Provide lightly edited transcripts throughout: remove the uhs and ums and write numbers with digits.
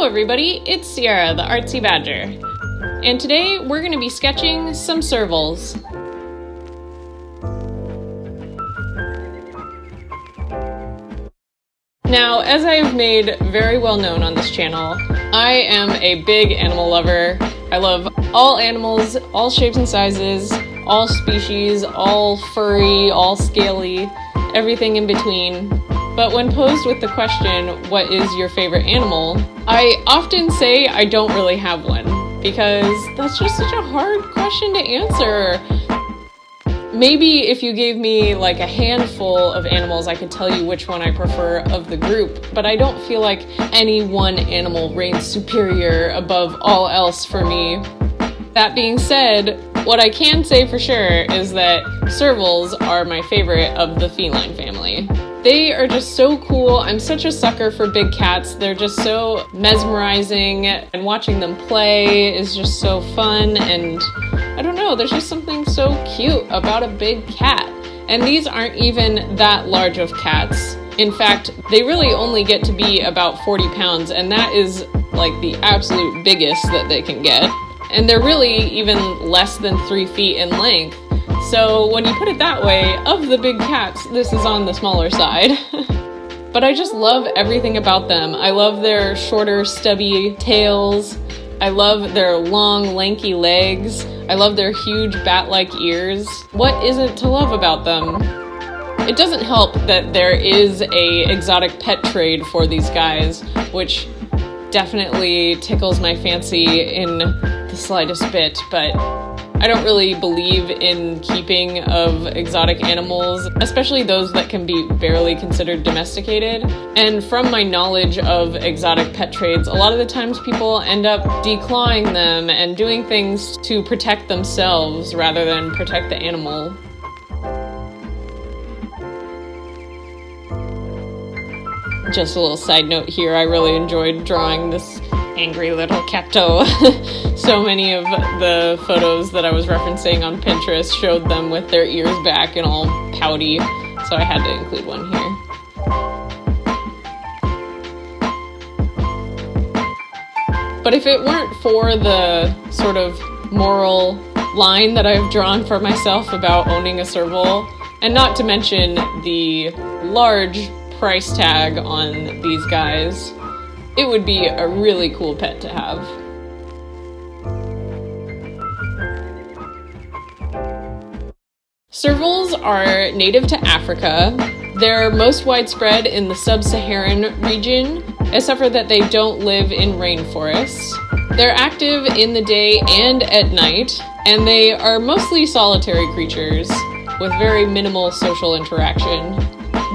everybody, it's Sierra, the Artsy Badger, and today we're going to be sketching some servals. Now, as I've made very well known on this channel, I am a big animal lover. I love all animals, all shapes and sizes, all species, all furry, all scaly, everything in between. But when posed with the question, what is your favorite animal? I often say I don't really have one, because that's just such a hard question to answer. Maybe if you gave me like a handful of animals, I could tell you which one I prefer of the group, but I don't feel like any one animal reigns superior above all else for me. That being said, what I can say for sure is that servals are my favorite of the feline family. They are just so cool. I'm such a sucker for big cats. They're just so mesmerizing, and watching them play is just so fun, and I don't know, there's just something so cute about a big cat. And these aren't even that large of cats. In fact, they really only get to be about 40 pounds, and that is like the absolute biggest that they can get. And they're really even less than 3 feet in length. So when you put it that way, of the big cats, this is on the smaller side. But I just love everything about them. I love their shorter, stubby tails. I love their long, lanky legs. I love their huge bat-like ears. What isn't to love about them? It doesn't help that there is a exotic pet trade for these guys, which definitely tickles my fancy in the slightest bit, but I don't really believe in keeping of exotic animals, especially those that can be barely considered domesticated. And from my knowledge of exotic pet trades, a lot of the times people end up declawing them and doing things to protect themselves rather than protect the animal. Just a little side note here, I really enjoyed drawing this angry little catto. So many of the photos that I was referencing on Pinterest showed them with their ears back and all pouty, so I had to include one here. But if it weren't for the sort of moral line that I've drawn for myself about owning a serval, and not to mention the large price tag on these guys, it would be a really cool pet to have. Servals are native to Africa. They're most widespread in the sub-Saharan region, except for that they don't live in rainforests. They're active in the day and at night, and they are mostly solitary creatures with very minimal social interaction.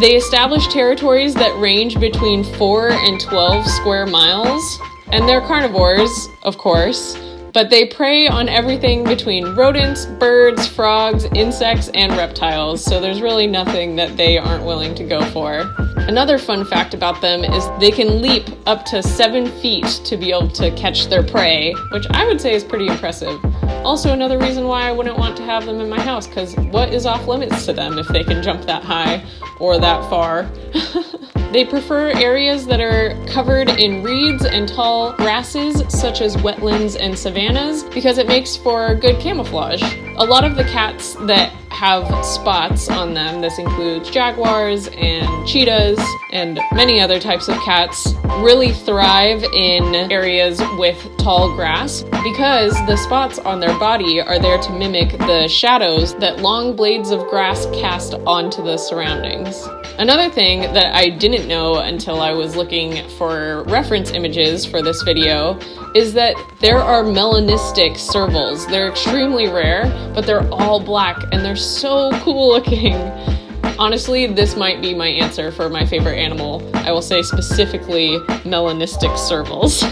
They establish territories that range between 4 and 12 square miles, and they're carnivores, of course, but they prey on everything between rodents, birds, frogs, insects, and reptiles, so there's really nothing that they aren't willing to go for. Another fun fact about them is they can leap up to 7 feet to be able to catch their prey, which I would say is pretty impressive. Also another reason why I wouldn't want to have them in my house, because what is off limits to them if they can jump that high or that far? They prefer areas that are covered in reeds and tall grasses, such as wetlands and savannas, because it makes for good camouflage. A lot of the cats that have spots on them, this includes jaguars and cheetahs and many other types of cats, really thrive in areas with tall grass because the spots on their body are there to mimic the shadows that long blades of grass cast onto the surroundings. Another thing that I didn't know until I was looking for reference images for this video is that there are melanistic servals. They're extremely rare, but they're all black and they're so cool looking. Honestly, this might be my answer for my favorite animal. I will say specifically melanistic servals.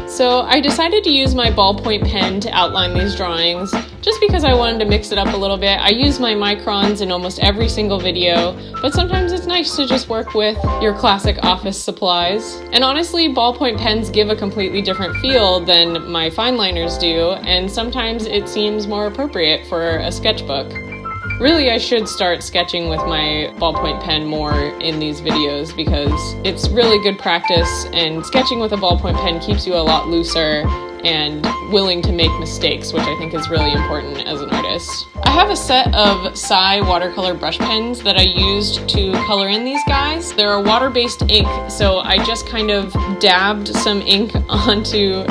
So I decided to use my ballpoint pen to outline these drawings just because I wanted to mix it up a little bit. I use my microns in almost every single video, but sometimes it's nice to just work with your classic office supplies. And honestly, ballpoint pens give a completely different feel than my fine liners do, and sometimes it seems more appropriate for a sketchbook. Really, I should start sketching with my ballpoint pen more in these videos because it's really good practice, and sketching with a ballpoint pen keeps you a lot looser and willing to make mistakes, which I think is really important as an artist. I have a set of Psy watercolor brush pens that I used to color in these guys. They're a water-based ink, so I just kind of dabbed some ink onto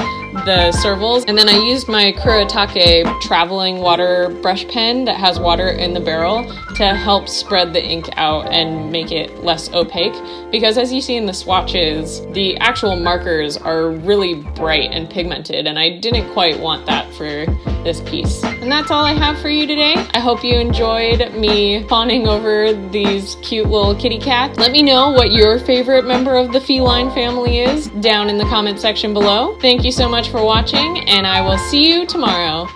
the servals, and then I used my Kuretake traveling water brush pen that has water in the barrel to help spread the ink out and make it less opaque, because as you see in the swatches, the actual markers are really bright and pigmented, and I didn't quite want that for this piece. And that's all I have for you today. I hope you enjoyed me fawning over these cute little kitty cats. Let me know what your favorite member of the feline family is down in the comment section below. Thank you so much for watching, and I will see you tomorrow.